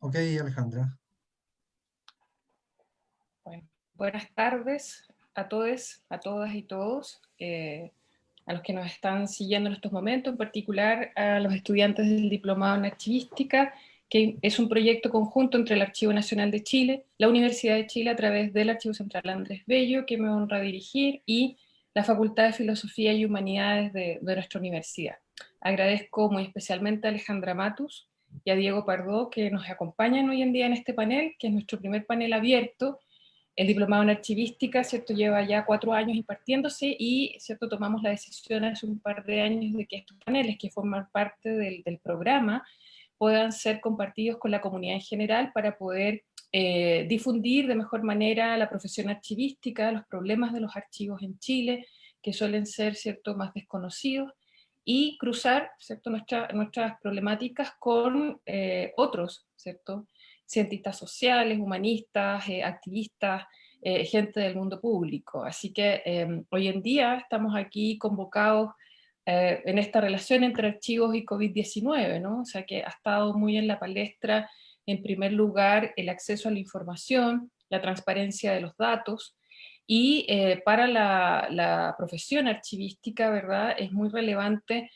Ok, Alejandra. Bueno, buenas tardes a todos, a todas y todos, a los que nos están siguiendo en estos momentos, en particular a los estudiantes del Diplomado en Archivística, que es un proyecto conjunto entre el Archivo Nacional de Chile, la Universidad de Chile a través del Archivo Central Andrés Bello, que me honra dirigir, y la Facultad de Filosofía y Humanidades de nuestra universidad. Agradezco muy especialmente a Alejandra Matus y a Diego Pardo, que nos acompañan hoy en día en este panel, que es nuestro primer panel abierto. El diplomado en archivística, ¿cierto?, lleva ya 4 años impartiéndose y, ¿cierto?, tomamos la decisión hace un par de años de que estos paneles que forman parte del programa puedan ser compartidos con la comunidad en general para poder difundir de mejor manera la profesión archivística, los problemas de los archivos en Chile, que suelen ser, ¿cierto?, más desconocidos, y cruzar, ¿cierto?, nuestras problemáticas con otros, ¿cierto?, cientistas sociales, humanistas, activistas, gente del mundo público. Así que hoy en día estamos aquí convocados en esta relación entre archivos y COVID-19, ¿no? O sea que ha estado muy en la palestra, en primer lugar, el acceso a la información, la transparencia de los datos, y para la profesión archivística, ¿verdad?, es muy relevante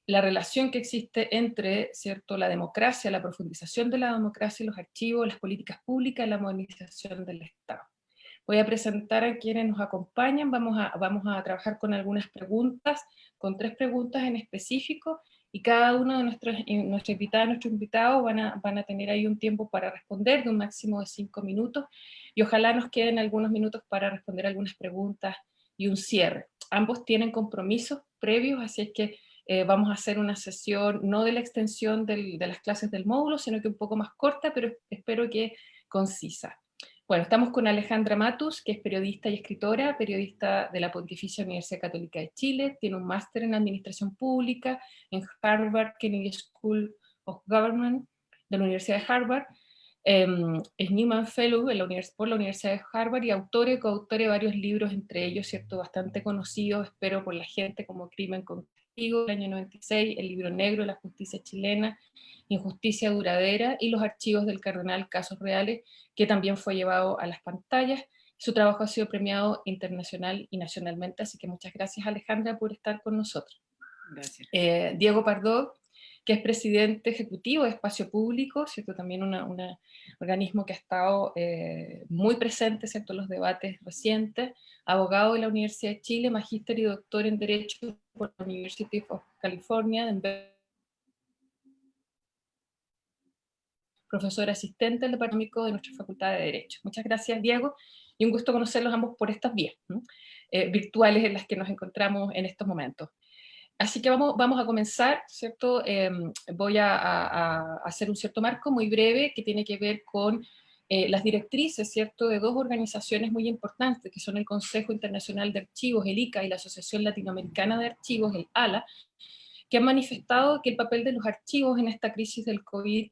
la relación que existe entre, ¿cierto?, la democracia, la profundización de la democracia y los archivos, las políticas públicas, la modernización del Estado. Voy a presentar a quienes nos acompañan, vamos a trabajar con algunas preguntas, con 3 preguntas en específico, y cada uno de nuestros invitados van a tener ahí un tiempo para responder, de un máximo de 5 minutos, y ojalá nos queden algunos minutos para responder algunas preguntas y un cierre. Ambos tienen compromisos previos, así es que vamos a hacer una sesión no de la extensión de las clases del módulo, sino que un poco más corta, pero espero que concisa. Bueno, estamos con Alejandra Matus, que es periodista y escritora, periodista de la Pontificia Universidad Católica de Chile, tiene un máster en Administración Pública en Harvard Kennedy School of Government de la Universidad de Harvard, es Newman Fellow por la Universidad de Harvard y autora y coautora de varios libros, entre ellos, ¿cierto?, bastante conocidos, espero por la gente, como Crimen con Castigo, el año 96, El Libro Negro de la Justicia Chilena, Injusticia Duradera y Los Archivos del Cardenal, Casos Reales, que también fue llevado a las pantallas. Su trabajo ha sido premiado internacional y nacionalmente, así que muchas gracias, Alejandra, por estar con nosotros. Gracias. Diego Pardo, que es presidente ejecutivo de Espacio Público, ¿cierto?, también un organismo que ha estado muy presente, ¿cierto?, en los debates recientes, abogado de la Universidad de Chile, magíster y doctor en Derecho por la University of California, profesor asistente del Departamento de nuestra Facultad de Derecho. Muchas gracias, Diego, y un gusto conocerlos ambos por estas vías virtuales en las que nos encontramos en estos momentos. Así que vamos a comenzar, ¿cierto? Voy a hacer un cierto marco muy breve que tiene que ver con las directrices, ¿cierto?, de 2 organizaciones muy importantes, que son el Consejo Internacional de Archivos, el ICA, y la Asociación Latinoamericana de Archivos, el ALA, que han manifestado que el papel de los archivos en esta crisis del COVID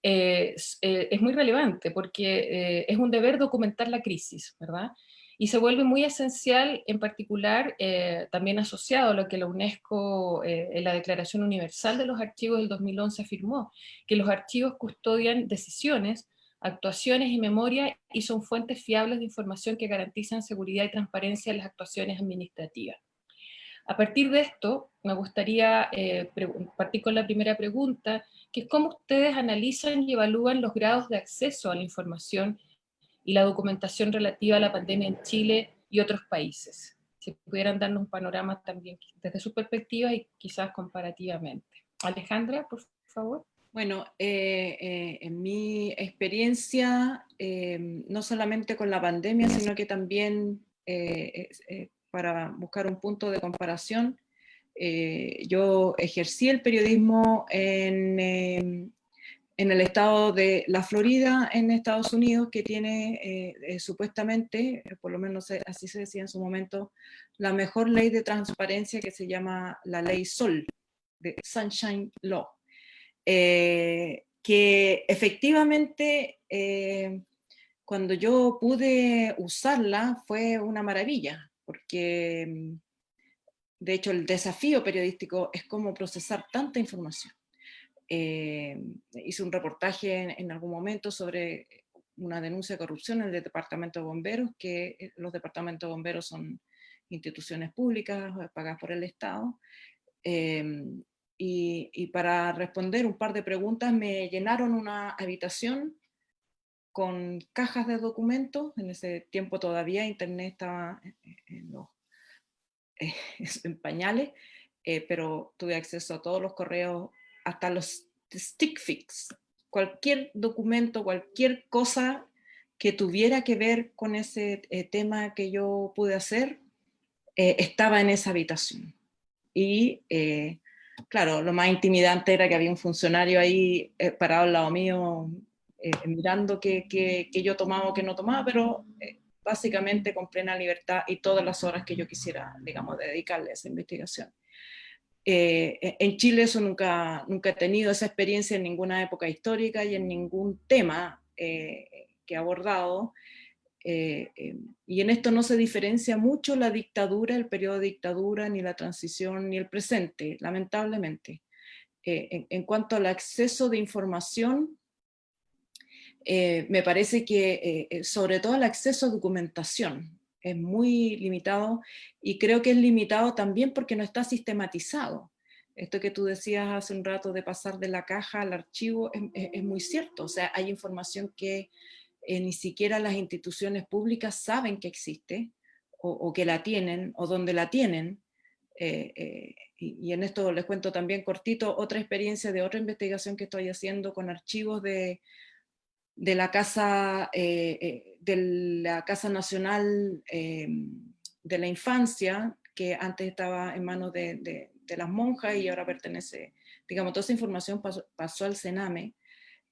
es muy relevante, porque es un deber documentar la crisis, ¿verdad? Y se vuelve muy esencial, en particular, también asociado a lo que la UNESCO, en la Declaración Universal de los Archivos del 2011 afirmó, que los archivos custodian decisiones, actuaciones y memoria, y son fuentes fiables de información que garantizan seguridad y transparencia en las actuaciones administrativas. A partir de esto, me gustaría partir con la primera pregunta, que es cómo ustedes analizan y evalúan los grados de acceso a la información y la documentación relativa a la pandemia en Chile y otros países. Si pudieran darnos un panorama también desde su perspectiva y quizás comparativamente. Alejandra, por favor. Bueno, en mi experiencia, no solamente con la pandemia, sino que también para buscar un punto de comparación, yo ejercí el periodismo en el estado de la Florida, en Estados Unidos, que tiene supuestamente, por lo menos así se decía en su momento, la mejor ley de transparencia, que se llama la ley SOL, de Sunshine Law. Que efectivamente cuando yo pude usarla fue una maravilla, porque de hecho el desafío periodístico es cómo procesar tanta información. Hice un reportaje en algún momento sobre una denuncia de corrupción en el Departamento de Bomberos, que los departamentos de bomberos son instituciones públicas pagadas por el Estado. Y para responder un par de preguntas me llenaron una habitación con cajas de documentos. En ese tiempo todavía Internet estaba en pañales, pero tuve acceso a todos los correos, hasta los stick fix. Cualquier documento, cualquier cosa que tuviera que ver con ese tema que yo pude hacer, estaba en esa habitación. Y claro, lo más intimidante era que había un funcionario ahí parado al lado mío, mirando que yo tomaba o que no tomaba, pero básicamente con plena libertad y todas las horas que yo quisiera, digamos, dedicarle a esa investigación. En Chile eso nunca he tenido esa experiencia en ninguna época histórica y en ningún tema que he abordado. Y en esto no se diferencia mucho la dictadura, el periodo de dictadura, ni la transición, ni el presente, lamentablemente. En cuanto al acceso de información, me parece que sobre todo el acceso a documentación es muy limitado, y creo que es limitado también porque no está sistematizado. Esto que tú decías hace un rato de pasar de la caja al archivo es muy cierto. O sea, hay información que ni siquiera las instituciones públicas saben que existe, o que la tienen, o dónde la tienen. Y en esto les cuento también cortito otra experiencia de otra investigación que estoy haciendo con archivos de la Casa Nacional de la Infancia, que antes estaba en manos de las monjas y ahora pertenece, digamos, toda esa información pasó al Sename,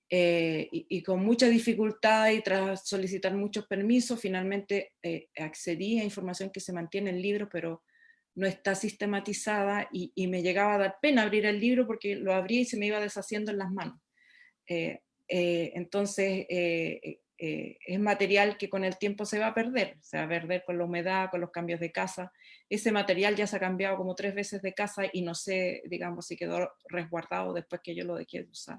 y con mucha dificultad y tras solicitar muchos permisos, finalmente accedí a información que se mantiene en libros, pero no está sistematizada, y me llegaba a dar pena abrir el libro porque lo abría y se me iba deshaciendo en las manos. Entonces es material que con el tiempo se va a perder con la humedad, con los cambios de casa. Ese material ya se ha cambiado como 3 veces de casa y no sé, digamos, si quedó resguardado después que yo lo dejé de usar.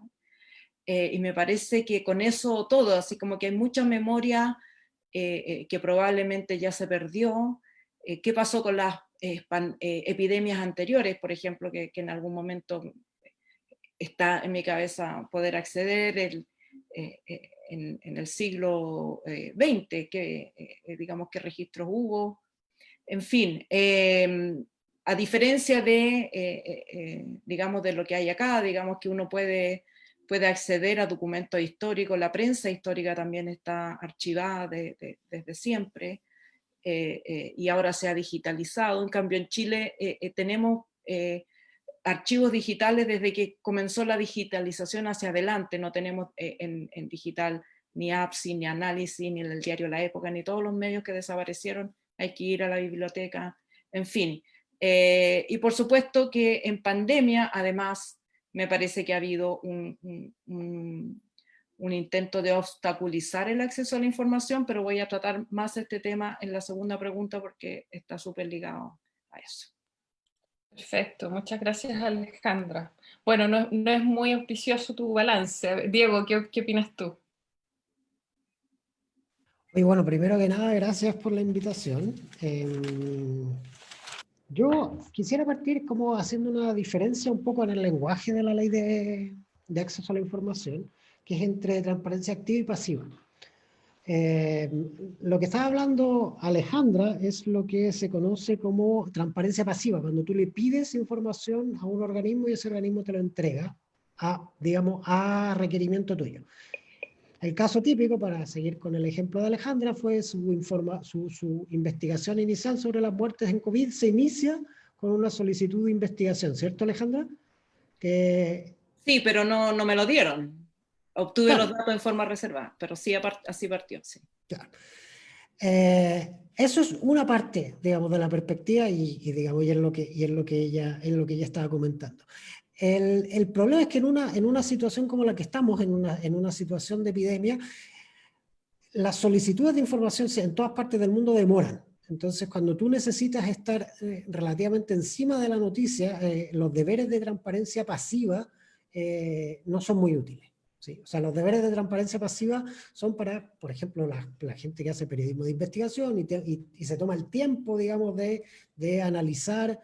Y me parece que con eso todo, así como que hay mucha memoria que probablemente ya se perdió. ¿Qué pasó con las epidemias anteriores, por ejemplo, que en algún momento está en mi cabeza poder acceder en el siglo XX, digamos, qué registros hubo? En fin, a diferencia de, digamos, de lo que hay acá, digamos que uno puede acceder a documentos históricos, la prensa histórica también está archivada desde siempre, y ahora se ha digitalizado. En cambio, en Chile tenemos archivos digitales desde que comenzó la digitalización hacia adelante. No tenemos en digital ni APSI, ni Análisis, ni el diario La Época, ni todos los medios que desaparecieron. Hay que ir a la biblioteca, en fin. Y por supuesto que en pandemia, además, me parece que ha habido un intento de obstaculizar el acceso a la información, pero voy a tratar más este tema en la segunda pregunta porque está súper ligado a eso. Perfecto, muchas gracias, Alejandra. Bueno, no es muy auspicioso tu balance. Diego, ¿qué opinas tú? Y bueno, primero que nada, gracias por la invitación. Yo quisiera partir como haciendo una diferencia un poco en el lenguaje de la ley de acceso a la información, que es entre transparencia activa y pasiva. Lo que estaba hablando Alejandra es lo que se conoce como transparencia pasiva, cuando tú le pides información a un organismo y ese organismo te lo entrega digamos, a requerimiento tuyo. El caso típico, para seguir con el ejemplo de Alejandra, fue su investigación inicial sobre las muertes en COVID. Se inicia con una solicitud de investigación, ¿cierto, Alejandra? Sí, pero no me lo dieron. Obtuve claro, los datos en forma reservada, pero sí, así partió, sí. Claro. Eso es una parte, digamos, de la perspectiva digamos, y es lo que ella estaba comentando. El problema es que en una situación como la que estamos, en una situación de epidemia, las solicitudes de información en todas partes del mundo demoran. Entonces, cuando tú necesitas estar relativamente encima de la noticia, los deberes de transparencia pasiva no son muy útiles. ¿Sí? O sea, los deberes de transparencia pasiva son para, por ejemplo, la gente que hace periodismo de investigación y se toma el tiempo, digamos, de analizar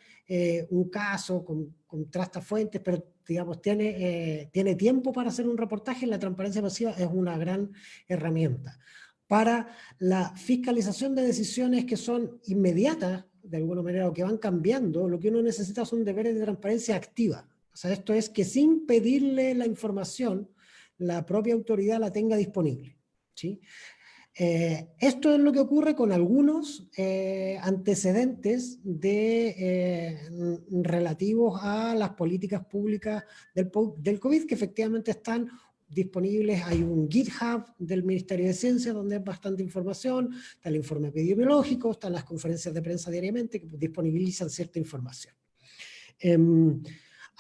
un caso, contrasta fuentes, pero, digamos, tiene tiempo para hacer un reportaje. La transparencia pasiva es una gran herramienta. Para la fiscalización de decisiones que son inmediatas, de alguna manera, o que van cambiando, lo que uno necesita son deberes de transparencia activa. O sea, esto es que sin pedirle la información, la propia autoridad la tenga disponible. ¿Sí? Esto es lo que ocurre con algunos antecedentes relativos a las políticas públicas del COVID, que efectivamente están disponibles. Hay un GitHub del Ministerio de Ciencia donde hay bastante información, está el informe epidemiológico, están las conferencias de prensa diariamente que disponibilizan cierta información.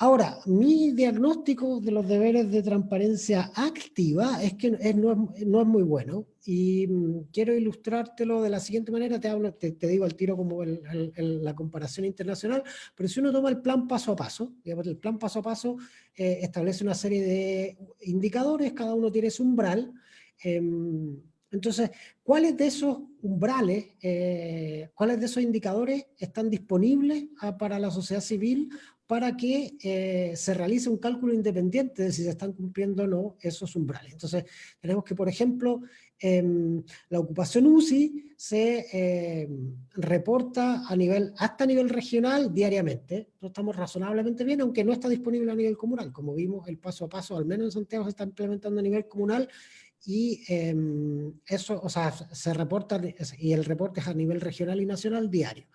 Ahora, mi diagnóstico de los deberes de transparencia activa es que no es muy bueno, y quiero ilustrártelo de la siguiente manera. Te digo al tiro como la comparación internacional, pero si uno toma el plan paso a paso, digamos, el plan paso a paso establece una serie de indicadores, cada uno tiene su umbral. Entonces, ¿cuáles de esos umbrales, cuáles de esos indicadores están disponibles para la sociedad civil para que se realice un cálculo independiente de si se están cumpliendo o no esos umbrales? Entonces, tenemos que, por ejemplo, la ocupación UCI se reporta hasta nivel regional diariamente. Nosotros estamos razonablemente bien, aunque no está disponible a nivel comunal. Como vimos, el paso a paso, al menos en Santiago, se está implementando a nivel comunal, y eso, o sea, se reporta, y el reporte es a nivel regional y nacional diario.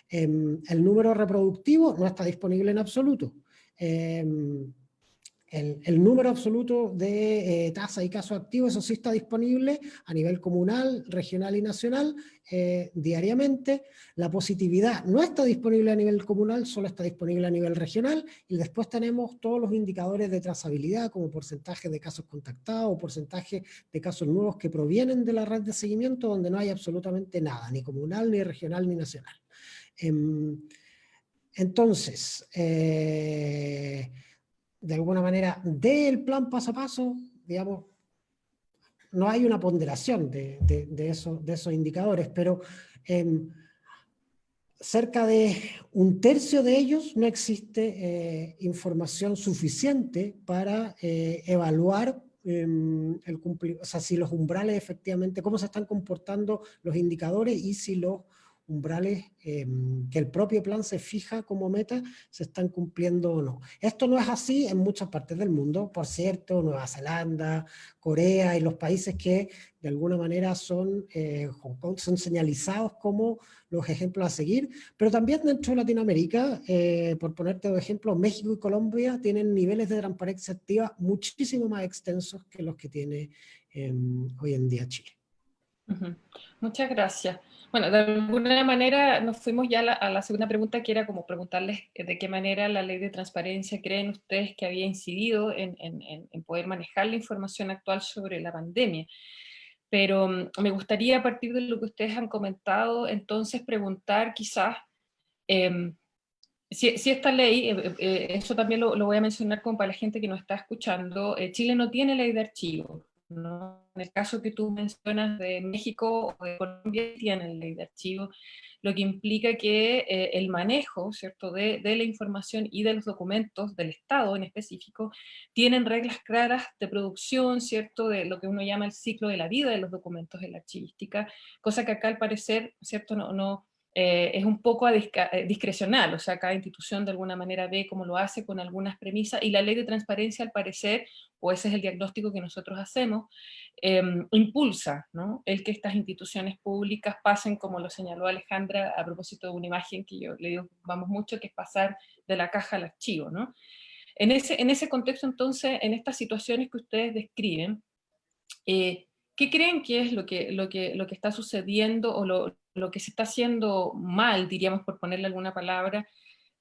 El número reproductivo no está disponible en absoluto. El número absoluto de tasa y casos activos, eso sí está disponible a nivel comunal, regional y nacional diariamente. La positividad no está disponible a nivel comunal, solo está disponible a nivel regional. Y después tenemos todos los indicadores de trazabilidad, como porcentaje de casos contactados o porcentaje de casos nuevos que provienen de la red de seguimiento, donde no hay absolutamente nada, ni comunal, ni regional, ni nacional. Entonces, de alguna manera, del plan paso a paso, digamos, no hay una ponderación de esos indicadores, pero cerca de un tercio de ellos no existe información suficiente para evaluar o sea, si los umbrales efectivamente, cómo se están comportando los indicadores, y si los umbrales que el propio plan se fija como meta se están cumpliendo o no. Esto no es así en muchas partes del mundo, por cierto. Nueva Zelanda, Corea y los países que de alguna manera son, Hong Kong, son señalizados como los ejemplos a seguir, pero también dentro de Latinoamérica, por ponerte dos ejemplos, México y Colombia tienen niveles de transparencia activa muchísimo más extensos que los que tiene hoy en día Chile. Muchas gracias. Bueno, de alguna manera nos fuimos ya a la segunda pregunta, que era como preguntarles de qué manera la ley de transparencia creen ustedes que había incidido en poder manejar la información actual sobre la pandemia. Pero me gustaría, a partir de lo que ustedes han comentado, entonces preguntar quizás si esta ley, eso también lo voy a mencionar como para la gente que nos está escuchando. Chile no tiene ley de archivos, ¿no? En el caso que tú mencionas de México o de Colombia, tienen ley de archivos, lo que implica que el manejo, ¿cierto?, de la información y de los documentos del Estado en específico tienen reglas claras de producción, ¿cierto?, de lo que uno llama el ciclo de la vida de los documentos en la archivística, cosa que acá al parecer, ¿cierto?, es un poco discrecional. O sea, cada institución de alguna manera ve cómo lo hace con algunas premisas, y la ley de transparencia, al parecer, o ese es el diagnóstico que nosotros hacemos, impulsa, ¿no?, el que estas instituciones públicas pasen, como lo señaló Alejandra a propósito de una imagen que yo le digo, vamos mucho, que es pasar de la caja al archivo, ¿no? En ese contexto, entonces, en estas situaciones que ustedes describen, ¿qué creen que es lo que está sucediendo, o lo que se está haciendo mal, diríamos, por ponerle alguna palabra,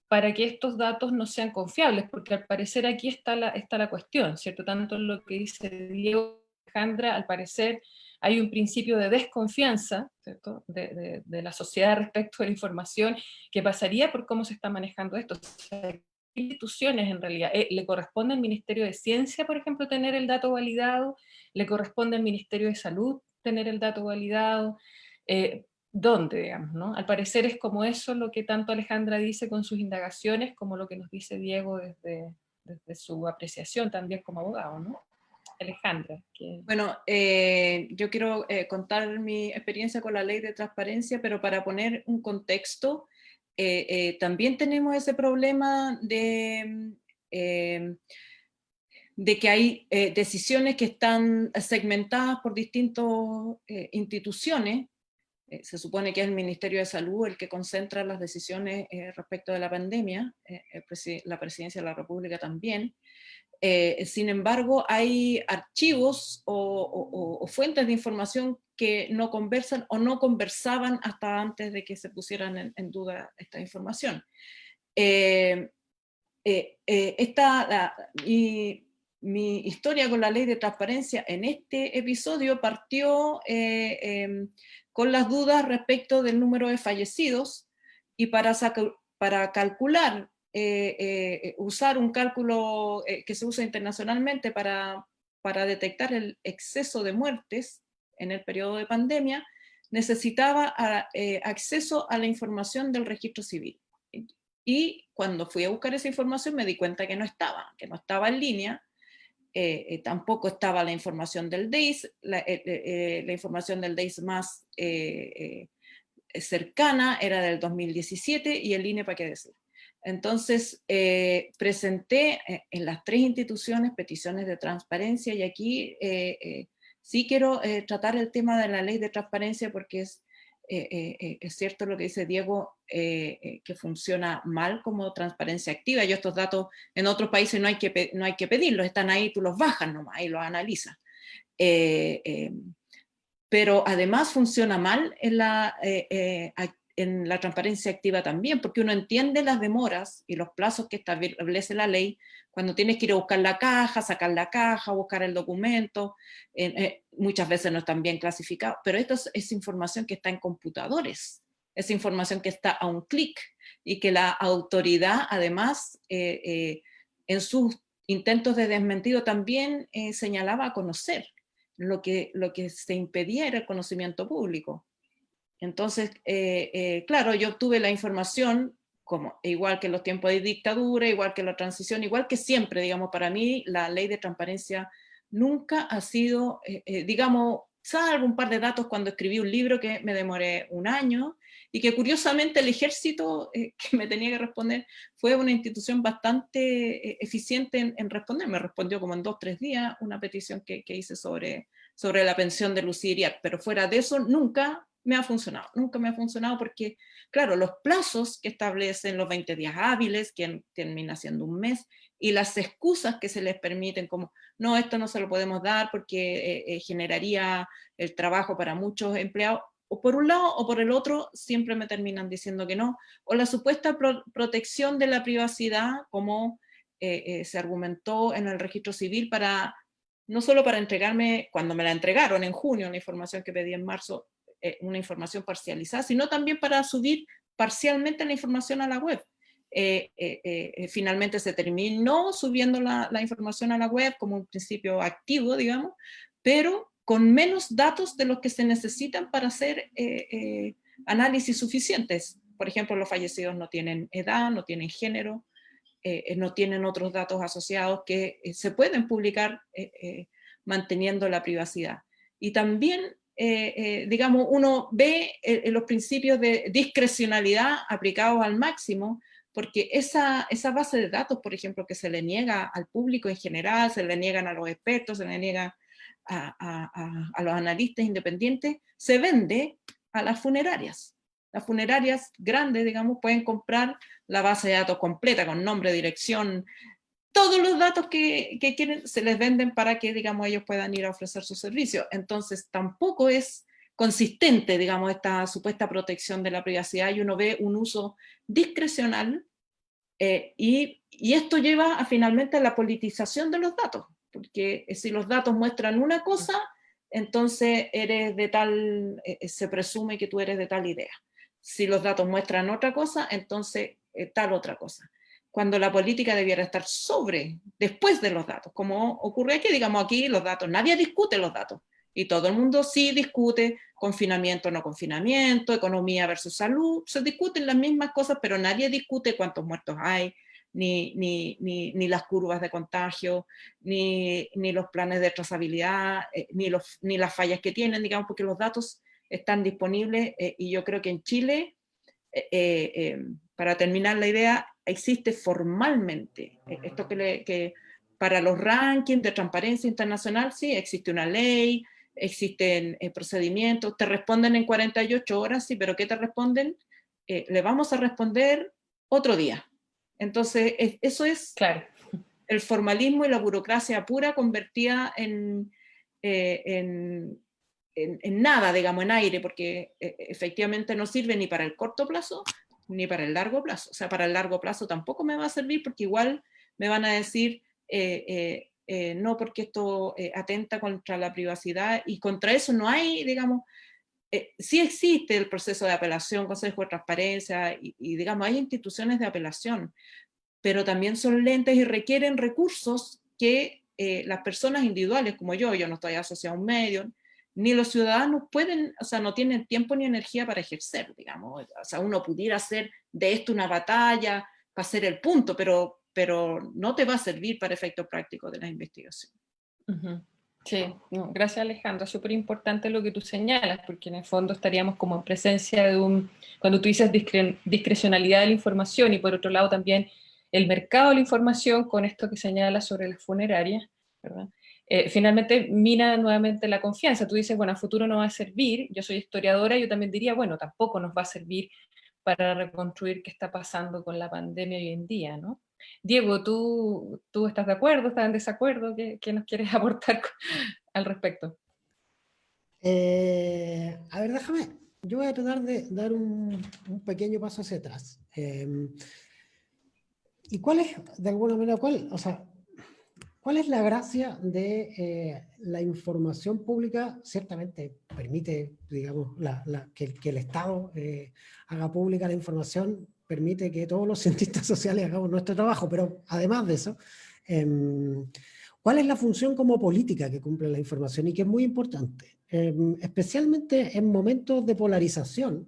para que estos datos no sean confiables? Porque al parecer aquí está la cuestión, ¿cierto? Tanto en lo que dice Diego, Alejandra, al parecer hay un principio de desconfianza, ¿cierto?, de la sociedad respecto a la información, que pasaría por cómo se está manejando esto. O sea, instituciones en realidad? ¿Le corresponde al Ministerio de Ciencia, por ejemplo, tener el dato validado? ¿Le corresponde al Ministerio de Salud tener el dato validado? ¿Dónde, digamos, no? Al parecer es como eso lo que tanto Alejandra dice con sus indagaciones, como lo que nos dice Diego desde su apreciación también como abogado, ¿no? Alejandra. Bueno, yo quiero contar mi experiencia con la ley de transparencia, pero para poner un contexto, también tenemos ese problema de que hay decisiones que están segmentadas por distintas instituciones. Se supone que es el Ministerio de Salud el que concentra las decisiones respecto de la pandemia, la Presidencia de la República también. Sin embargo, hay archivos o fuentes de información que no conversan o no conversaban hasta antes de que se pusieran en duda esta información. Mi historia con la ley de transparencia en este episodio partió con las dudas respecto del número de fallecidos, y para calcular, usar un cálculo que se usa internacionalmente para detectar el exceso de muertes en el periodo de pandemia, necesitaba acceso a la información del registro civil. Y cuando fui a buscar esa información me di cuenta que no estaba en línea. Tampoco estaba la información del DEIS, la información del DEIS más cercana era del 2017, y el INE, para qué decir. Entonces, presenté en las 3 instituciones peticiones de transparencia, y aquí sí quiero tratar el tema de la ley de transparencia, porque es cierto lo que dice Diego, que funciona mal como transparencia activa. Yo estos datos en otros países no hay que pedirlos, están ahí, tú los bajas nomás y los analizas. Pero además funciona mal en la transparencia activa también, porque uno entiende las demoras y los plazos que establece la ley cuando tienes que ir a buscar la caja, sacar la caja, buscar el documento. Muchas veces no están bien clasificados, pero esto es información que está en computadores, es información que está a un clic, y que la autoridad además en sus intentos de desmentido también señalaba a conocer. Lo que se impedía era el conocimiento público. Entonces, claro, yo obtuve la información, igual que en los tiempos de dictadura, igual que la transición, igual que siempre, digamos. Para mí la ley de transparencia nunca ha sido, digamos, salvo un par de datos cuando escribí un libro que me demoré un año, y que curiosamente el ejército que me tenía que responder fue una institución bastante eficiente en responder. Me respondió como en 2 o 3 días una petición que hice sobre la pensión de Lucía Iriart, pero fuera de eso nunca me ha funcionado, porque, claro, los plazos que establecen, los 20 días hábiles, que termina siendo un mes, y las excusas que se les permiten, como, no, esto no se lo podemos dar porque generaría el trabajo para muchos empleados, o por un lado o por el otro, siempre me terminan diciendo que no, o la supuesta protección de la privacidad, como se argumentó en el registro civil, no solo para entregarme, cuando me la entregaron en junio, la información que pedí en marzo, una información parcializada, sino también para subir parcialmente la información a la web. Finalmente se terminó subiendo la información a la web como un principio activo, digamos, pero con menos datos de los que se necesitan para hacer análisis suficientes. Por ejemplo, los fallecidos no tienen edad, no tienen género, no tienen otros datos asociados que se pueden publicar manteniendo la privacidad. Y también, digamos, uno ve los principios de discrecionalidad aplicados al máximo, porque esa base de datos, por ejemplo, que se le niega al público en general, se le niegan a los expertos, se le niega a los analistas independientes, se vende a las funerarias. Las funerarias grandes, digamos, pueden comprar la base de datos completa, con nombre, dirección, todos los datos que quieren, se les venden para que, digamos, ellos puedan ir a ofrecer su servicio. Entonces, tampoco es consistente, digamos, esta supuesta protección de la privacidad, y uno ve un uso discrecional, y esto lleva finalmente a la politización de los datos, porque si los datos muestran una cosa, entonces eres de tal, se presume que tú eres de tal idea. Si los datos muestran otra cosa, entonces tal otra cosa. cuando la política debiera estar después de los datos, como ocurre aquí, digamos aquí los datos, nadie discute los datos, y todo el mundo sí discute confinamiento o no confinamiento, economía versus salud, se discuten las mismas cosas, pero nadie discute cuántos muertos hay, ni las curvas de contagio, ni los planes de trazabilidad, ni las fallas que tienen, digamos, porque los datos están disponibles, y yo creo que en Chile, para terminar la idea, existe formalmente, esto que para los rankings de transparencia internacional, sí, existe una ley, existen procedimientos, te responden en 48 horas, sí, pero ¿qué te responden? Le vamos a responder otro día. Entonces, eso es Claro. el formalismo y la burocracia pura convertida en nada, digamos, en aire, porque efectivamente no sirve ni para el corto plazo ni para el largo plazo. O sea, para el largo plazo tampoco me va a servir, porque igual me van a decir no, porque esto atenta contra la privacidad, y contra eso no hay, digamos, sí existe el proceso de apelación, Consejo de Transparencia, y digamos, hay instituciones de apelación, pero también son lentes y requieren recursos que las personas individuales, como yo no estoy asociada a un medio, ni los ciudadanos pueden, o sea, no tienen tiempo ni energía para ejercer, digamos. O sea, uno pudiera hacer de esto una batalla para hacer el punto, pero no te va a servir para efectos prácticos de la investigación. Sí, no, gracias Alejandra, súper importante lo que tú señalas, porque en el fondo estaríamos como en presencia de cuando tú dices discrecionalidad de la información, y por otro lado también el mercado de la información, con esto que señalas sobre las funerarias, ¿verdad? Finalmente mina nuevamente la confianza. Tú dices, bueno, a futuro no va a servir. Yo soy historiadora, yo también diría, bueno, tampoco nos va a servir para reconstruir qué está pasando con la pandemia hoy en día, ¿no? Diego, ¿tú estás de acuerdo, estás en desacuerdo? ¿Qué nos quieres aportar al respecto? A ver, déjame, yo voy a tratar de dar un pequeño paso hacia atrás. ¿Y cuál es, de alguna manera, cuál es la gracia de la información pública? Ciertamente permite, digamos, que el Estado haga pública la información, permite que todos los cientistas sociales hagamos nuestro trabajo, pero además de eso, ¿cuál es la función como política que cumple la información? Y que es muy importante, especialmente en momentos de polarización.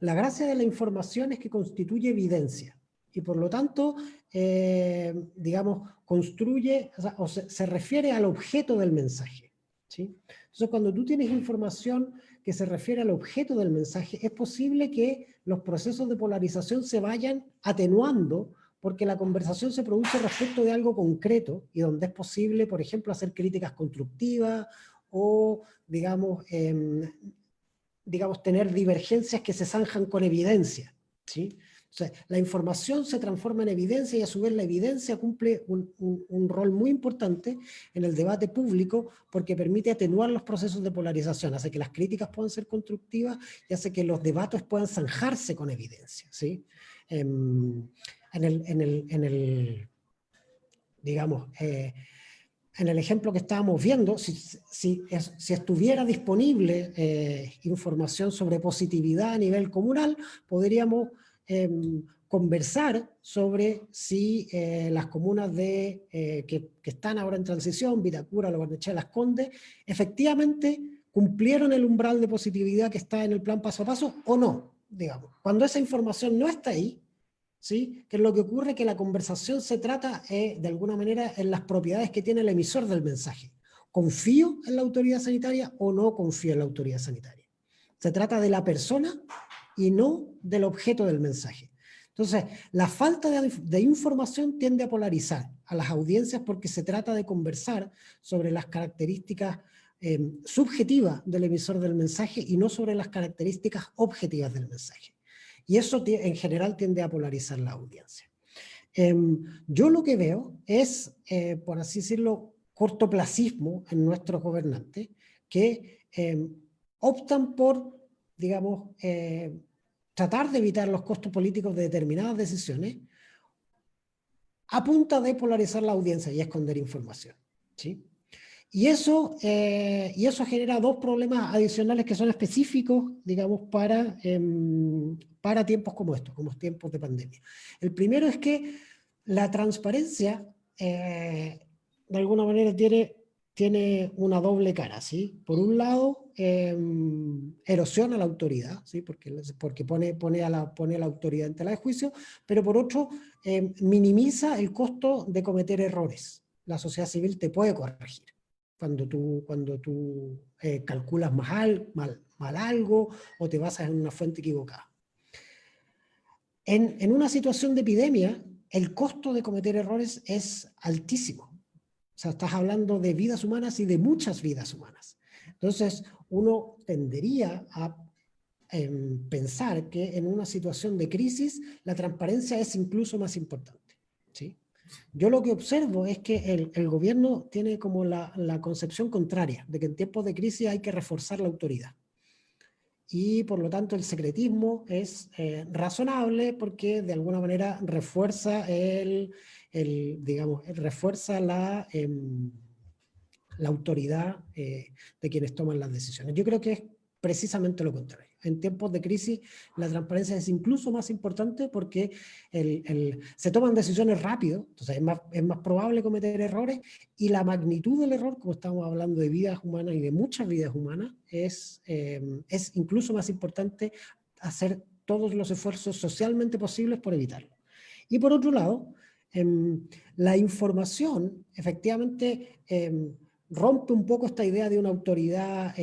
La gracia de la información es que constituye evidencia, y por lo tanto, digamos, construye, o sea, se refiere al objeto del mensaje, ¿sí? Entonces, cuando tú tienes información que se refiere al objeto del mensaje, es posible que los procesos de polarización se vayan atenuando, porque la conversación se produce respecto de algo concreto, y donde es posible, por ejemplo, hacer críticas constructivas, o, digamos, tener divergencias que se zanjan con evidencia, ¿sí? O sea, la información se transforma en evidencia, y a su vez la evidencia cumple un rol muy importante en el debate público, porque permite atenuar los procesos de polarización, hace que las críticas puedan ser constructivas y hace que los debates puedan zanjarse con evidencia, ¿sí? Digamos, en el ejemplo que estábamos viendo, si estuviera disponible información sobre positividad a nivel comunal, podríamos conversar sobre si las comunas que están ahora en transición, Vitacura, Lo Barnechea, Las Condes, efectivamente cumplieron el umbral de positividad que está en el plan paso a paso o no, digamos. Cuando esa información no está ahí, ¿sí? Que es lo que ocurre, que la conversación se trata de alguna manera en las propiedades que tiene el emisor del mensaje. ¿Confío en la autoridad sanitaria o no confío en la autoridad sanitaria? Se trata de la persona y no del objeto del mensaje. Entonces, la falta de información tiende a polarizar a las audiencias, porque se trata de conversar sobre las características subjetivas del emisor del mensaje y no sobre las características objetivas del mensaje. Y eso en general tiende a polarizar la audiencia. Yo lo que veo es, por así decirlo, cortoplacismo en nuestros gobernantes, que optan por, digamos, tratar de evitar los costos políticos de determinadas decisiones a punta de polarizar la audiencia y esconder información, ¿sí? Y eso genera dos problemas adicionales que son específicos, digamos, para tiempos como estos, como tiempos de pandemia. El primero es que la transparencia, de alguna manera, tiene una doble cara, ¿sí? Por un lado, erosiona la autoridad, ¿sí? Porque pone a la autoridad en tela de juicio, pero por otro, minimiza el costo de cometer errores. La sociedad civil te puede corregir cuando tú calculas mal algo o te basas en una fuente equivocada. En una situación de epidemia, el costo de cometer errores es altísimo. O sea, estás hablando de vidas humanas y de muchas vidas humanas. Entonces, uno tendería a pensar que en una situación de crisis la transparencia es incluso más importante, ¿sí? Yo lo que observo es que el gobierno tiene como la concepción contraria, de que en tiempos de crisis hay que reforzar la autoridad. Y por lo tanto el secretismo es razonable porque de alguna manera refuerza refuerza la autoridad de quienes toman las decisiones. Yo creo que es precisamente lo contrario. En tiempos de crisis la transparencia es incluso más importante porque se toman decisiones rápido, entonces es más probable cometer errores, y la magnitud del error, como estamos hablando de vidas humanas y de muchas vidas humanas, es incluso más importante hacer todos los esfuerzos socialmente posibles por evitarlo. Y por otro lado, la información efectivamente rompe un poco esta idea de una autoridad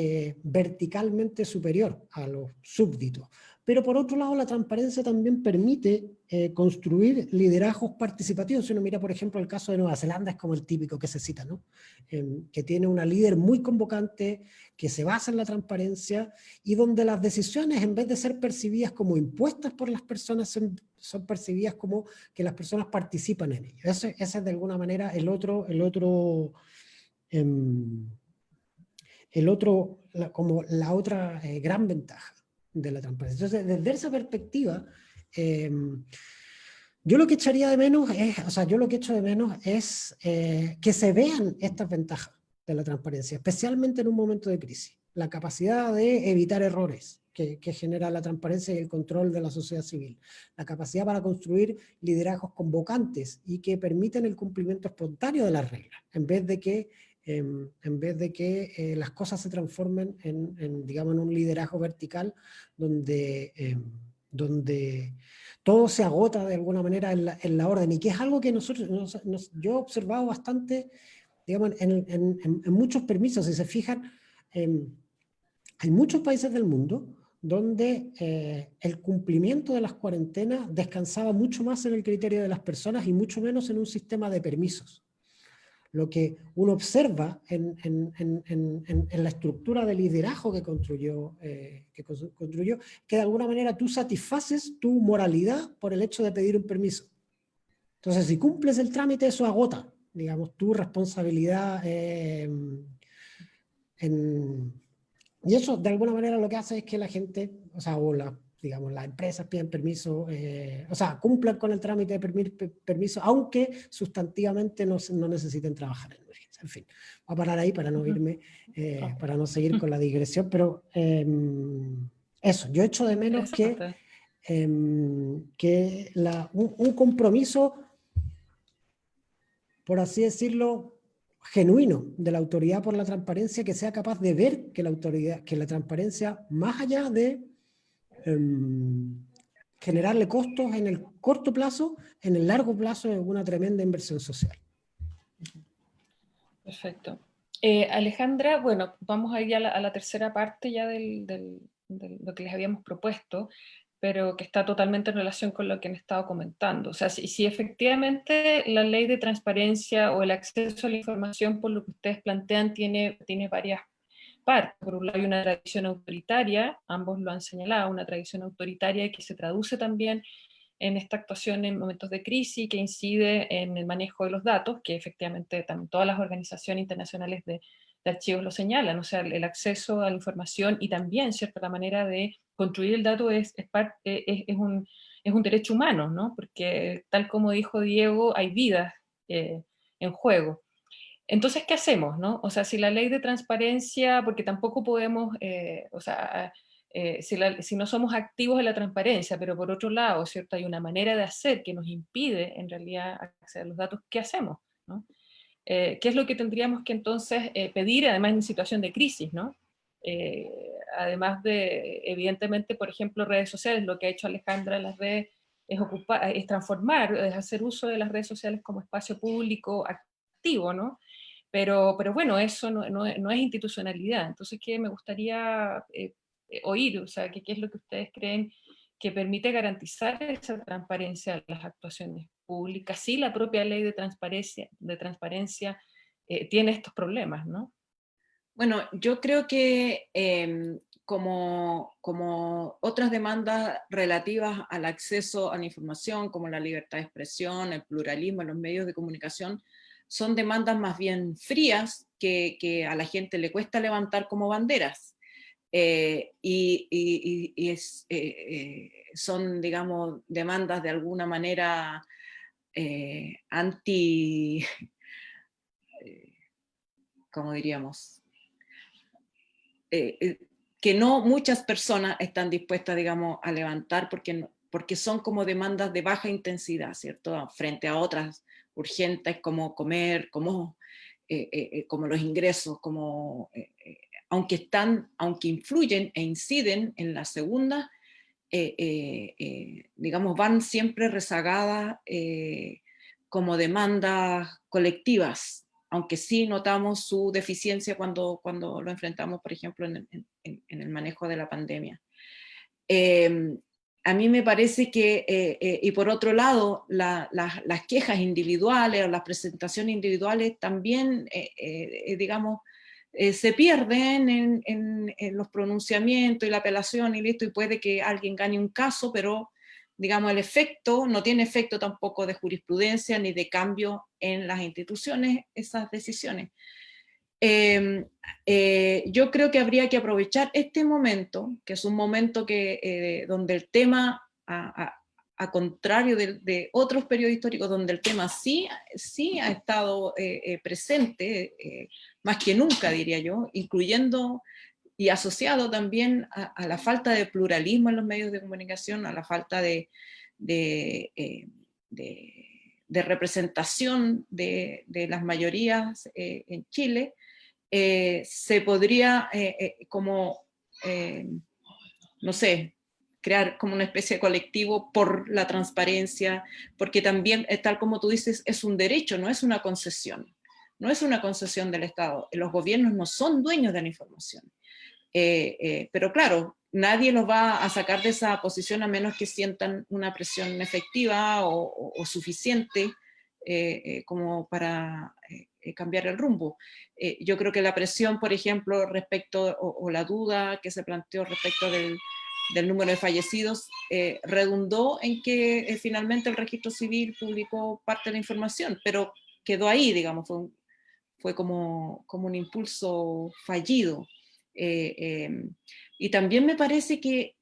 verticalmente superior a los súbditos. Pero por otro lado, la transparencia también permite construir liderazgos participativos. Si uno mira, por ejemplo, el caso de Nueva Zelanda, es como el típico que se cita, ¿no? Que tiene una líder muy convocante, que se basa en la transparencia y donde las decisiones, en vez de ser percibidas como impuestas por las personas, son percibidas como que las personas participan en ello. Ese es de alguna manera como la otra gran ventaja de la transparencia. Entonces, desde esa perspectiva, yo lo que echaría de menos es que se vean estas ventajas de la transparencia, especialmente en un momento de crisis. La capacidad de evitar errores que genera la transparencia y el control de la sociedad civil. La capacidad para construir liderazgos convocantes y que permiten el cumplimiento espontáneo de las reglas, en vez de que las cosas se transformen digamos, en un liderazgo vertical donde todo se agota de alguna manera en la orden, y que es algo que yo he observado bastante, digamos, en muchos permisos. Si se fijan, hay muchos países del mundo donde el cumplimiento de las cuarentenas descansaba mucho más en el criterio de las personas y mucho menos en un sistema de permisos. Lo que uno observa en la estructura de liderazgo que construyó, que de alguna manera tú satisfaces tu moralidad por el hecho de pedir un permiso. Entonces, si cumples el trámite, eso agota, digamos, tu responsabilidad. Y eso, de alguna manera, lo que hace es que la gente, o sea, digamos, las empresas piden permiso, o sea, cumplan con el trámite de permiso, aunque sustantivamente no necesiten trabajar en emergencia. En fin, voy a parar ahí para no irme, para no seguir con la digresión, pero eso, yo echo de menos que un compromiso, por así decirlo, genuino de la autoridad por la transparencia, que sea capaz de ver que la transparencia, más allá de generarle costos en el corto plazo, en el largo plazo es una tremenda inversión social. Perfecto. Alejandra, bueno, vamos a ir a la tercera parte ya de lo que les habíamos propuesto, pero que está totalmente en relación con lo que han estado comentando. O sea, si efectivamente la ley de transparencia o el acceso a la información, por lo que ustedes plantean, tiene varias partes. Por un lado hay una tradición autoritaria, ambos lo han señalado, una tradición autoritaria que se traduce también en esta actuación en momentos de crisis, que incide en el manejo de los datos, que efectivamente todas las organizaciones internacionales de archivos lo señalan, o sea, el acceso a la información y también, ¿cierto?, la manera de construir el dato es un derecho humano, ¿no? Porque tal como dijo Diego, hay vidas en juego. Entonces, ¿qué hacemos, no? O sea, si la ley de transparencia, porque tampoco podemos, o sea, si no somos activos en la transparencia, pero por otro lado, ¿cierto? Hay una manera de hacer que nos impide, en realidad, acceder a los datos, ¿qué hacemos, no? ¿Qué es lo que tendríamos que entonces pedir, además en situación de crisis, ¿no? Además de, evidentemente, por ejemplo, redes sociales, lo que ha hecho Alejandra en las redes es transformar, es hacer uso de las redes sociales como espacio público activo, ¿no? Pero bueno, eso no es institucionalidad. Entonces, ¿qué me gustaría oír? O sea, ¿qué es lo que ustedes creen que permite garantizar esa transparencia de las actuaciones públicas? Sí, la propia ley de transparencia tiene estos problemas, ¿no? Bueno, yo creo que como otras demandas relativas al acceso a la información, como la libertad de expresión, el pluralismo en los medios de comunicación, son demandas más bien frías que a la gente le cuesta levantar como banderas. Son, digamos, demandas de alguna manera anti, ¿cómo diríamos? Que no muchas personas están dispuestas, digamos, a levantar porque son como demandas de baja intensidad, ¿cierto? Frente a otras urgentes como comer, como los ingresos, aunque influyen e inciden en la segunda, digamos, van siempre rezagadas como demandas colectivas, aunque sí notamos su deficiencia cuando lo enfrentamos, por ejemplo, en el manejo de la pandemia. A mí me parece que, y por otro lado, las quejas individuales o las presentaciones individuales también, digamos, se pierden en los pronunciamientos y la apelación y listo, y puede que alguien gane un caso, pero digamos el efecto, no tiene efecto tampoco de jurisprudencia ni de cambio en las instituciones, esas decisiones. Yo creo que habría que aprovechar este momento, que es un momento donde el tema, a contrario de otros periodos históricos, donde el tema sí ha estado presente, más que nunca, diría yo, incluyendo y asociado también a la falta de pluralismo en los medios de comunicación, a la falta de representación de las mayorías en Chile. Se podría no sé, crear como una especie de colectivo por la transparencia, porque también, tal como tú dices, es un derecho, no es una concesión. No es una concesión del Estado. Los gobiernos no son dueños de la información. Pero claro, nadie los va a sacar de esa posición a menos que sientan una presión efectiva o suficiente como para cambiar el rumbo. Yo creo que la presión, por ejemplo, respecto, o la duda que se planteó respecto del número de fallecidos, redundó en que finalmente el registro civil publicó parte de la información, pero quedó ahí, digamos, fue como un impulso fallido. Y también me parece que,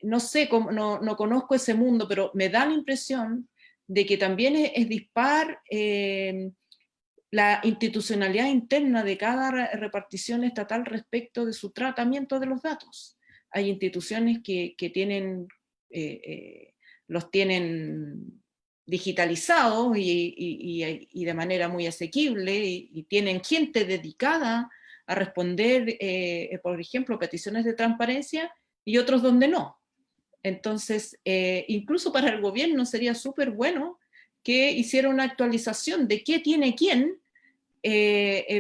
no sé, no conozco ese mundo, pero me da la impresión de que también es dispar la institucionalidad interna de cada repartición estatal respecto de su tratamiento de los datos. Hay instituciones que tienen, los tienen digitalizados y de manera muy asequible y tienen gente dedicada a responder, por ejemplo, peticiones de transparencia y otros donde no. Entonces, incluso para el gobierno sería súper bueno que hiciera una actualización de qué tiene quién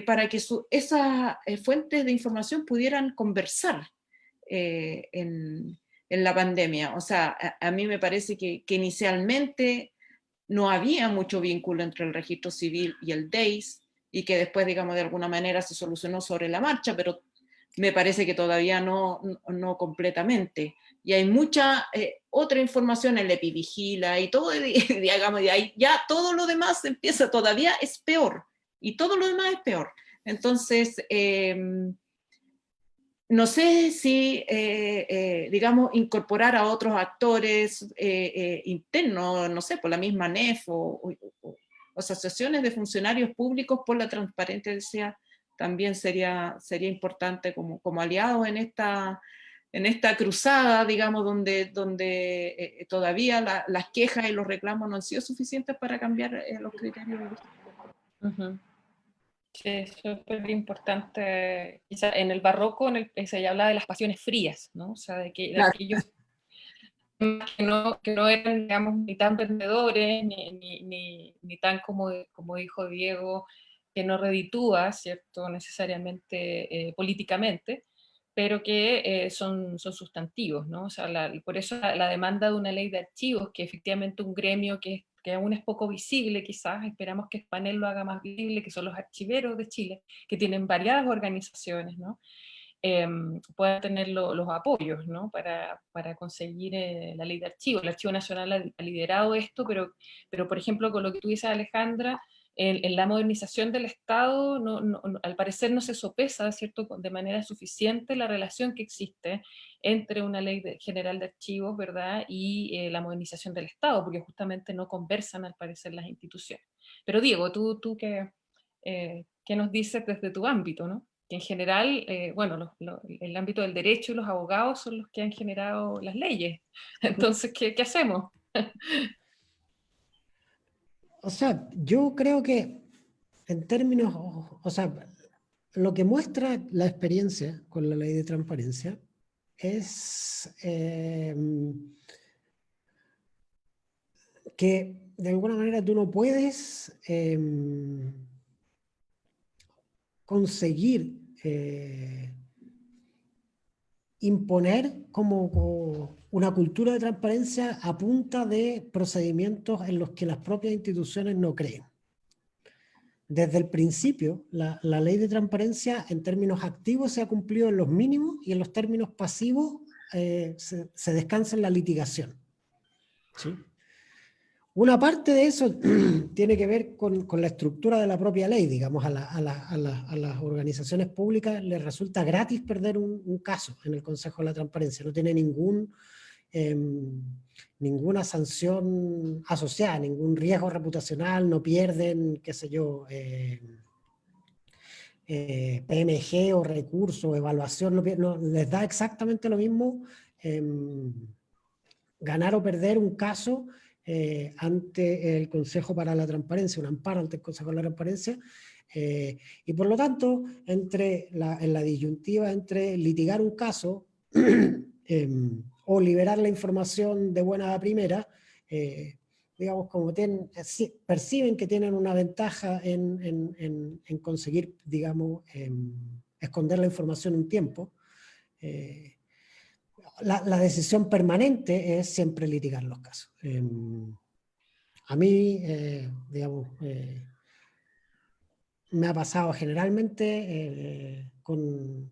para que esas fuentes de información pudieran conversar en la pandemia. O sea, a mí me parece que inicialmente no había mucho vínculo entre el registro civil y el DEIS, y que después, digamos, de alguna manera se solucionó sobre la marcha, pero me parece que todavía no completamente. Y hay mucha otra información, el EpiVigila y todo, digamos, de ahí ya todo lo demás empieza, todavía es peor, y todo lo demás es peor. Entonces, no sé si, digamos, incorporar a otros actores internos, no sé, por la misma NEF asociaciones de funcionarios públicos por la transparencia también sería importante como aliados en esta cruzada, digamos, donde todavía las quejas y los reclamos no han sido suficientes para cambiar los criterios. Sí, es súper importante. Quizá en el barroco se habla de las pasiones frías, ¿no? O sea, de aquellos que no eran, digamos, ni tan vendedores, ni tan, como dijo Diego, que no reditúa, ¿cierto?, necesariamente políticamente, pero que son sustantivos, ¿no? O sea, por eso la demanda de una ley de archivos, que efectivamente un gremio que aún es poco visible, quizás, esperamos que el panel lo haga más visible, que son los archiveros de Chile, que tienen variadas organizaciones, ¿no? Puedan tener los apoyos, ¿no?, para conseguir la ley de archivos. El Archivo Nacional ha liderado esto, pero por ejemplo, con lo que tú dices, Alejandra, en la modernización del Estado, al parecer no se sopesa, ¿cierto?, de manera suficiente la relación que existe entre una ley general de archivos, ¿verdad?, y la modernización del Estado, porque justamente no conversan, al parecer, las instituciones. Pero Diego, tú ¿qué nos dices desde tu ámbito, ¿no? Que en general, bueno, el ámbito del derecho y los abogados son los que han generado las leyes. Entonces, ¿qué hacemos? O sea, yo creo que en términos, o sea, lo que muestra la experiencia con la ley de transparencia es que de alguna manera tú no puedes conseguir imponer como una cultura de transparencia a punta de procedimientos en los que las propias instituciones no creen. Desde el principio, la ley de transparencia en términos activos se ha cumplido en los mínimos y en los términos pasivos se descansa en la litigación. ¿Sí? Una parte de eso tiene que ver con la estructura de la propia ley, digamos, a las organizaciones públicas les resulta gratis perder un caso en el Consejo de la Transparencia, no tiene ninguna sanción asociada, ningún riesgo reputacional, no pierden, qué sé yo, PMG o recursos, evaluación, no, les da exactamente lo mismo ganar o perder un caso ante el Consejo para la Transparencia, un amparo ante el Consejo de la Transparencia, y por lo tanto, en la disyuntiva entre litigar un caso o liberar la información de buena a primera, digamos, como perciben que tienen una ventaja en conseguir, digamos, esconder la información un tiempo, la decisión permanente es siempre litigar los casos. A mí, digamos, me ha pasado generalmente con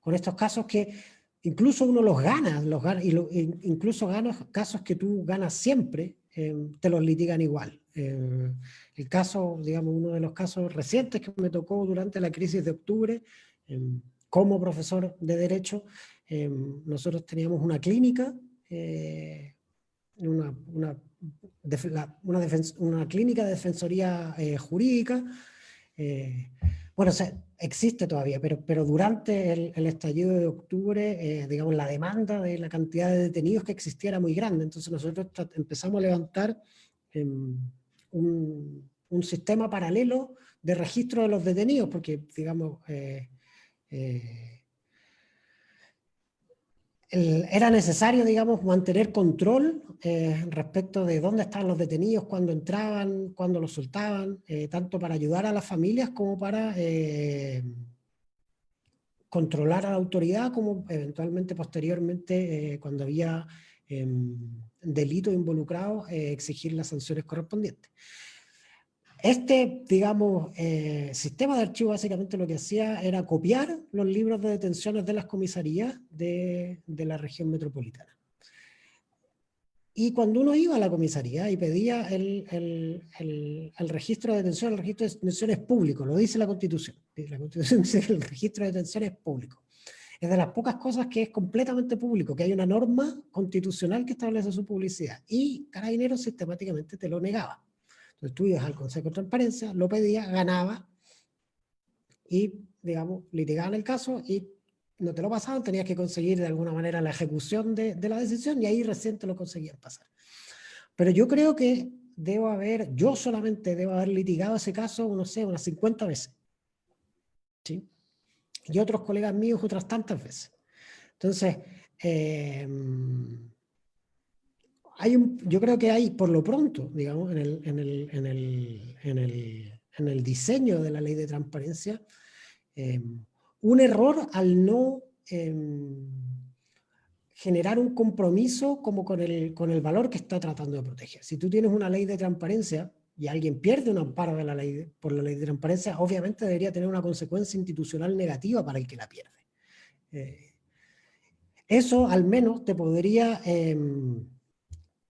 estos casos que incluso uno los gana incluso casos que tú ganas siempre, te los litigan igual. El caso, digamos, uno de los casos recientes que me tocó durante la crisis de octubre, como profesor de Derecho, nosotros teníamos una clínica, una clínica de defensoría jurídica. Bueno, o sea, existe todavía, pero durante el estallido de octubre, digamos, la demanda de la cantidad de detenidos que existía era muy grande. Entonces nosotros empezamos a levantar un sistema paralelo de registro de los detenidos, porque, digamos, era necesario, digamos, mantener control respecto de dónde estaban los detenidos, cuándo entraban, cuándo los soltaban, tanto para ayudar a las familias como para controlar a la autoridad, como eventualmente posteriormente, cuando había delitos involucrados, exigir las sanciones correspondientes. Digamos, sistema de archivo básicamente lo que hacía era copiar los libros de detenciones de las comisarías de la región metropolitana. Y cuando uno iba a la comisaría y pedía el registro de detención, el registro de detención es público, lo dice la Constitución. La Constitución dice que el registro de detención es público. Es de las pocas cosas que es completamente público, que hay una norma constitucional que establece su publicidad. Y Carabineros sistemáticamente te lo negaba. Entonces tú ibas al Consejo de Transparencia, lo pedías, ganaba y, digamos, litigaban el caso y no te lo pasaban, tenías que conseguir de alguna manera la ejecución de la decisión y ahí recién te lo conseguían pasar. Pero yo creo que yo solamente debo haber litigado ese caso, no sé, unas 50 veces. ¿Sí? Y otros colegas míos otras tantas veces. Entonces, yo creo que hay, por lo pronto, digamos, en el diseño de la ley de transparencia, un error al no generar un compromiso como con el valor que está tratando de proteger. Si tú tienes una ley de transparencia y alguien pierde un amparo de por la ley de transparencia, obviamente debería tener una consecuencia institucional negativa para el que la pierde. Eso al menos te podría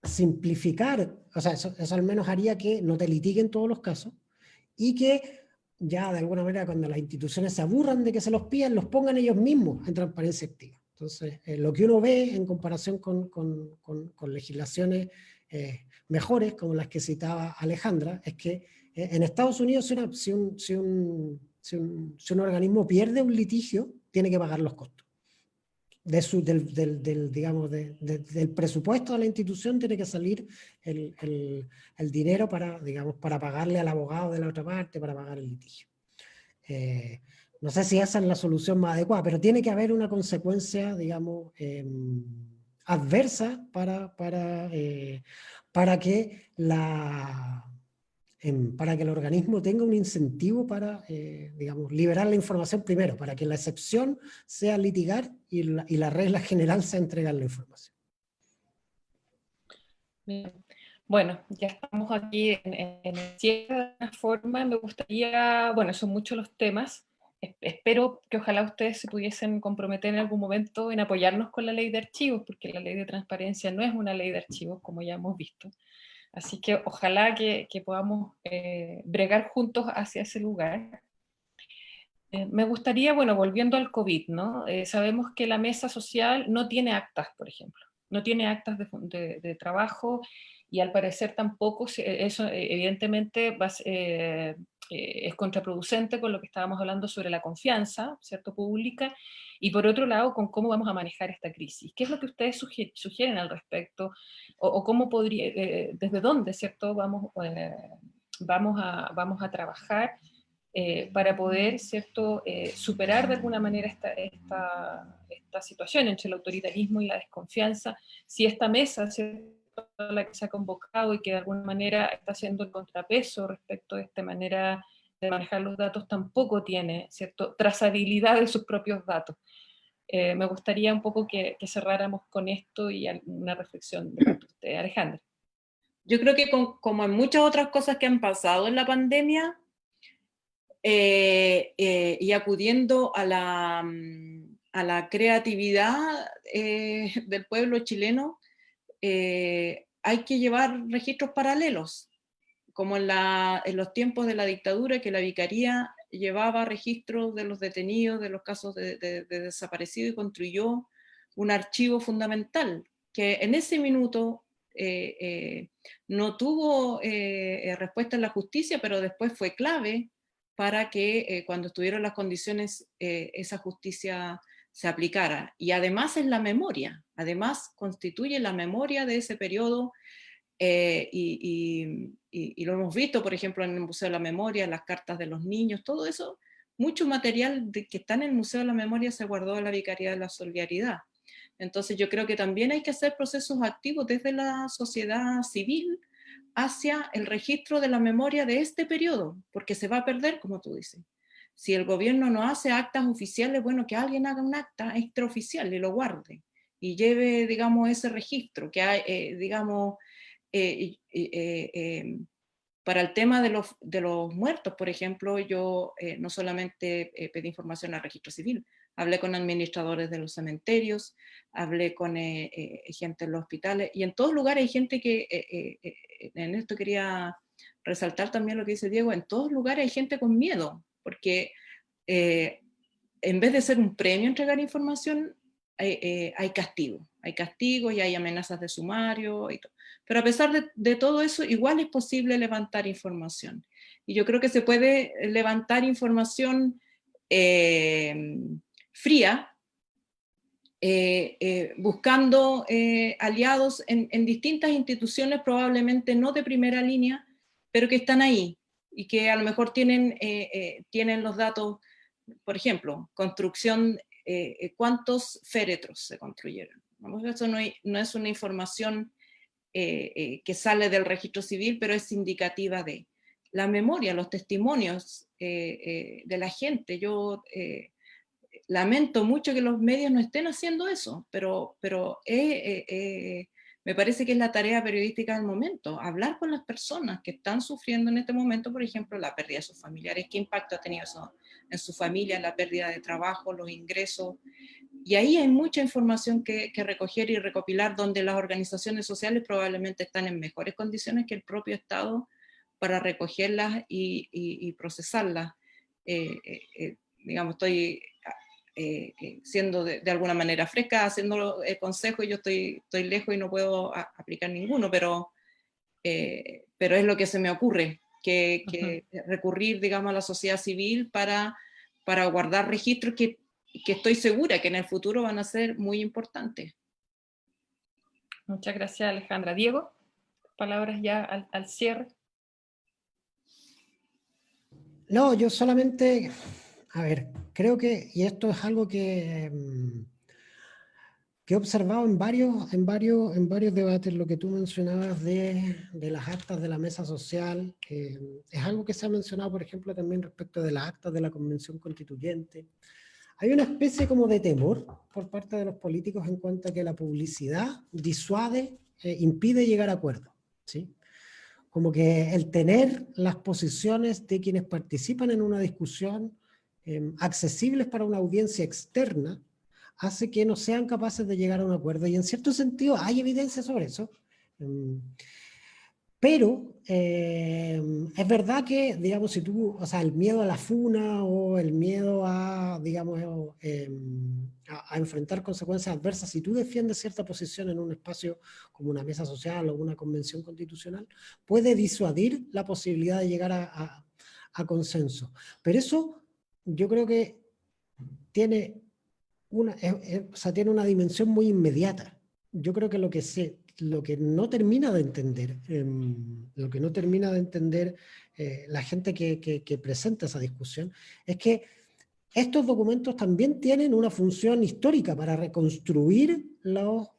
simplificar, o sea, eso al menos haría que no te litiguen todos los casos y que ya de alguna manera cuando las instituciones se aburran de que se los pidan, los pongan ellos mismos en transparencia activa. Entonces, lo que uno ve en comparación con legislaciones mejores, como las que citaba Alejandra, es que en Estados Unidos si un organismo pierde un litigio, tiene que pagar los costos. Digamos, del presupuesto de la institución tiene que salir el dinero para, digamos, para pagarle al abogado de la otra parte, para pagar el litigio. No sé si esa es la solución más adecuada, pero tiene que haber una consecuencia, digamos, adversa para que para que el organismo tenga un incentivo para, digamos, liberar la información primero, para que la excepción sea litigar y la regla general sea entregar la información. Bien. Bueno, ya estamos aquí en el cierre de alguna forma. Me gustaría, bueno, son muchos los temas. Espero que ojalá ustedes se pudiesen comprometer en algún momento en apoyarnos con la ley de archivos, porque la ley de transparencia no es una ley de archivos, como ya hemos visto. Así que ojalá que podamos bregar juntos hacia ese lugar. Me gustaría, bueno, volviendo al COVID, ¿no? Sabemos que la mesa social no tiene actas, por ejemplo, no tiene actas de trabajo y al parecer tampoco, eso evidentemente es contraproducente con lo que estábamos hablando sobre la confianza, ¿cierto?, pública, y por otro lado, con cómo vamos a manejar esta crisis. ¿Qué es lo que ustedes sugieren al respecto? O cómo podría, desde dónde, ¿cierto?, vamos a trabajar para poder, ¿cierto?, superar de alguna manera esta situación entre el autoritarismo y la desconfianza, si esta mesa, ¿cierto?, la que se ha convocado y que de alguna manera está haciendo el contrapeso respecto de esta manera de manejar los datos, tampoco tiene, ¿cierto?, trazabilidad de sus propios datos. Me gustaría un poco que cerráramos con esto y una reflexión de parte de usted, Alejandra. Yo creo que como en muchas otras cosas que han pasado en la pandemia, y acudiendo a la creatividad del pueblo chileno, hay que llevar registros paralelos, como en los tiempos de la dictadura, que la vicaría llevaba registros de los detenidos, de los casos de desaparecidos, y construyó un archivo fundamental, que en ese minuto no tuvo respuesta en la justicia, pero después fue clave para que cuando estuvieron las condiciones esa justicia se aplicara. Y además es la memoria, además constituye la memoria de ese periodo, y lo hemos visto, por ejemplo, en el Museo de la Memoria, las cartas de los niños, todo eso, mucho material que está en el Museo de la Memoria se guardó en la Vicaría de la Solidaridad. Entonces yo creo que también hay que hacer procesos activos desde la sociedad civil hacia el registro de la memoria de este periodo, porque se va a perder, como tú dices. Si el gobierno no hace actas oficiales, bueno, que alguien haga un acta extraoficial y lo guarde, y lleve, digamos, ese registro, que hay, digamos, para el tema de los muertos, por ejemplo, yo no solamente pedí información al registro civil, hablé con administradores de los cementerios, hablé con gente en los hospitales, y en todos lugares hay gente que, en esto quería resaltar también lo que dice Diego, en todos lugares hay gente con miedo, porque en vez de ser un premio entregar información, hay castigos y hay amenazas de sumario y todo. Pero a pesar de todo eso, igual es posible levantar información. Y yo creo que se puede levantar información fría, buscando aliados en distintas instituciones, probablemente no de primera línea, pero que están ahí y que a lo mejor tienen los datos, por ejemplo, construcción, cuántos féretros se construyeron. Eso no es una información que sale del registro civil, pero es indicativa de la memoria, los testimonios de la gente. Yo lamento mucho que los medios no estén haciendo eso, pero me parece que es la tarea periodística del momento, hablar con las personas que están sufriendo en este momento, por ejemplo, la pérdida de sus familiares, qué impacto ha tenido eso en su familia, la pérdida de trabajo, los ingresos. Y ahí hay mucha información que recoger y recopilar, donde las organizaciones sociales probablemente están en mejores condiciones que el propio Estado para recogerlas y procesarlas. Digamos, estoy siendo de alguna manera fresca, haciendo consejo, y yo estoy lejos y no puedo aplicar ninguno, pero es lo que se me ocurre, que recurrir, digamos, a la sociedad civil para guardar registros que estoy segura que en el futuro van a ser muy importantes. Muchas gracias, Alejandra. Diego, palabras ya al cierre. No, yo solamente, a ver, creo que, y esto es algo que he observado en varios debates, lo que tú mencionabas de las actas de la mesa social, es algo que se ha mencionado, por ejemplo, también respecto de las actas de la Convención Constituyente. Hay una especie como de temor por parte de los políticos en cuanto a que la publicidad disuade, impide llegar a acuerdos, ¿sí? Como que el tener las posiciones de quienes participan en una discusión accesibles para una audiencia externa, hace que no sean capaces de llegar a un acuerdo, y en cierto sentido hay evidencia sobre eso. Pero es verdad que, digamos, si tú, o sea, el miedo a la funa o el miedo a, digamos, a enfrentar consecuencias adversas, si tú defiendes cierta posición en un espacio como una mesa social o una convención constitucional, puede disuadir la posibilidad de llegar a consenso. Pero eso yo creo que tiene tiene una dimensión muy inmediata. Yo creo que lo que no termina de entender, la gente que presenta esa discusión, es que estos documentos también tienen una función histórica para reconstruir los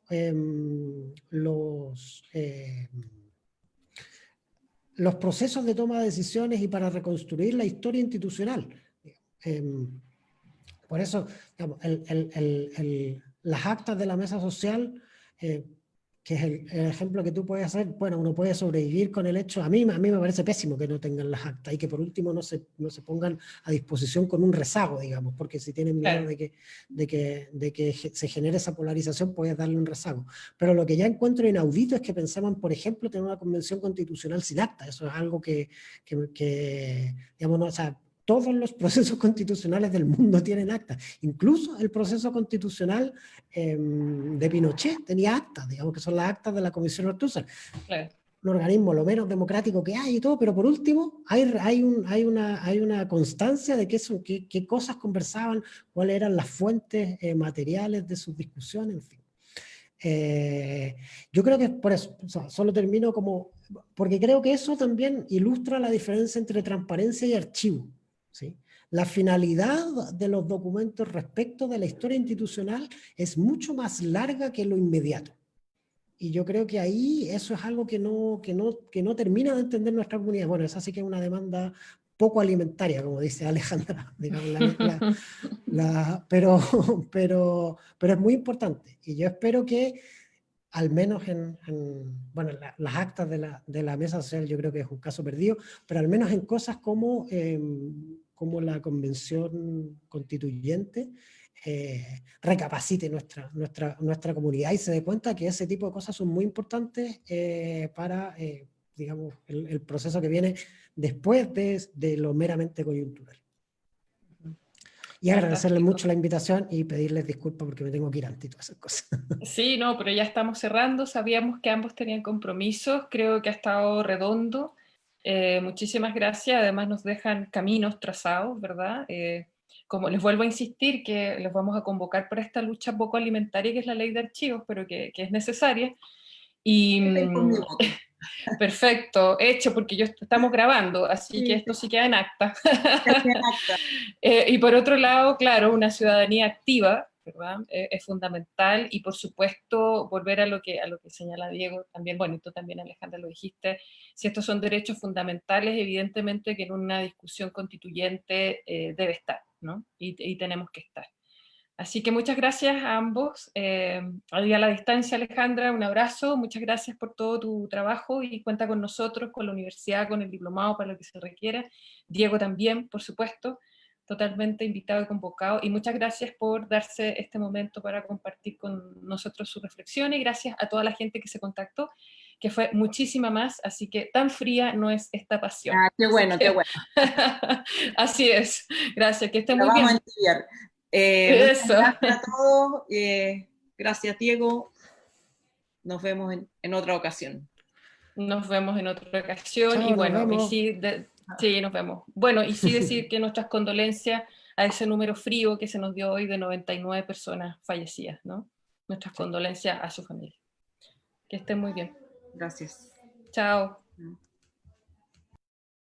procesos de toma de decisiones y para reconstruir la historia institucional. Por eso, digamos, las actas de la mesa social, que es el ejemplo que tú puedes hacer, bueno, uno puede sobrevivir con el hecho, a mí me parece pésimo que no tengan las actas y que por último no se pongan a disposición con un rezago, digamos, porque si tienen miedo de que se genere esa polarización, puedes darle un rezago. Pero lo que ya encuentro inaudito es que pensaban, por ejemplo, tener una convención constitucional sin acta. Eso es algo que digamos, no, o sea, todos los procesos constitucionales del mundo tienen actas. Incluso el proceso constitucional de Pinochet tenía actas, digamos que son las actas de la Comisión Ortúzar. Claro. Un organismo lo menos democrático que hay y todo, pero por último hay una constancia de qué cosas conversaban, cuáles eran las fuentes materiales de sus discusiones, en fin. Yo creo que por eso, o sea, solo termino porque creo que eso también ilustra la diferencia entre transparencia y archivo, ¿sí? La finalidad de los documentos respecto de la historia institucional es mucho más larga que lo inmediato. Y yo creo que ahí eso es algo que no termina de entender nuestra comunidad. Bueno, esa sí que es una demanda poco alimentaria, como dice Alejandra, digamos, pero es muy importante. Y yo espero que al menos bueno, las actas de la mesa social yo creo que es un caso perdido, pero al menos en cosas como la convención constituyente, recapacite nuestra comunidad y se dé cuenta que ese tipo de cosas son muy importantes para, digamos, el proceso que viene después de lo meramente coyuntural. Y agradecerles Fantástico. mucho la invitación y pedirles disculpas porque me tengo que ir antes y todas esas cosas. Sí, no, pero ya estamos cerrando. Sabíamos que ambos tenían compromisos. Creo que ha estado redondo. Muchísimas gracias. Además nos dejan caminos trazados, ¿verdad? Como les vuelvo a insistir que los vamos a convocar para esta lucha poco alimentaria que es la ley de archivos, pero que es necesaria. Y Con mi voto. perfecto, hecho, porque estamos grabando, así que Sí, esto sí queda en acta. en acta. Y por otro lado, claro, una ciudadanía activa, ¿verdad? Es fundamental, y por supuesto volver a lo que señala Diego también, bueno, y tú también, Alejandra, lo dijiste, si estos son derechos fundamentales, evidentemente que en una discusión constituyente debe estar, ¿no? Y tenemos que estar. Así que muchas gracias a ambos. Ahí a la distancia, Alejandra, un abrazo. Muchas gracias por todo tu trabajo y cuenta con nosotros, con la universidad, con el diplomado para lo que se requiera. Diego también, por supuesto, totalmente invitado y convocado. Y muchas gracias por darse este momento para compartir con nosotros sus reflexiones. Y gracias a toda la gente que se contactó, que fue muchísima más. Así que tan fría no es esta pasión. Ah, qué bueno, qué bueno. Así es. Gracias, que esté Lo muy vamos a bien. entibiar. Muchas Eso. gracias a todos. Gracias, Diego. Nos vemos en otra ocasión. Nos vemos en otra ocasión y Chao, nos bueno, y vemos. sí, sí, nos vemos. Bueno, y sí decir que nuestras condolencias a ese número frío que se nos dio hoy de 99 personas fallecidas, ¿no? Nuestras condolencias a su familia. Que estén muy bien. Gracias. Chao.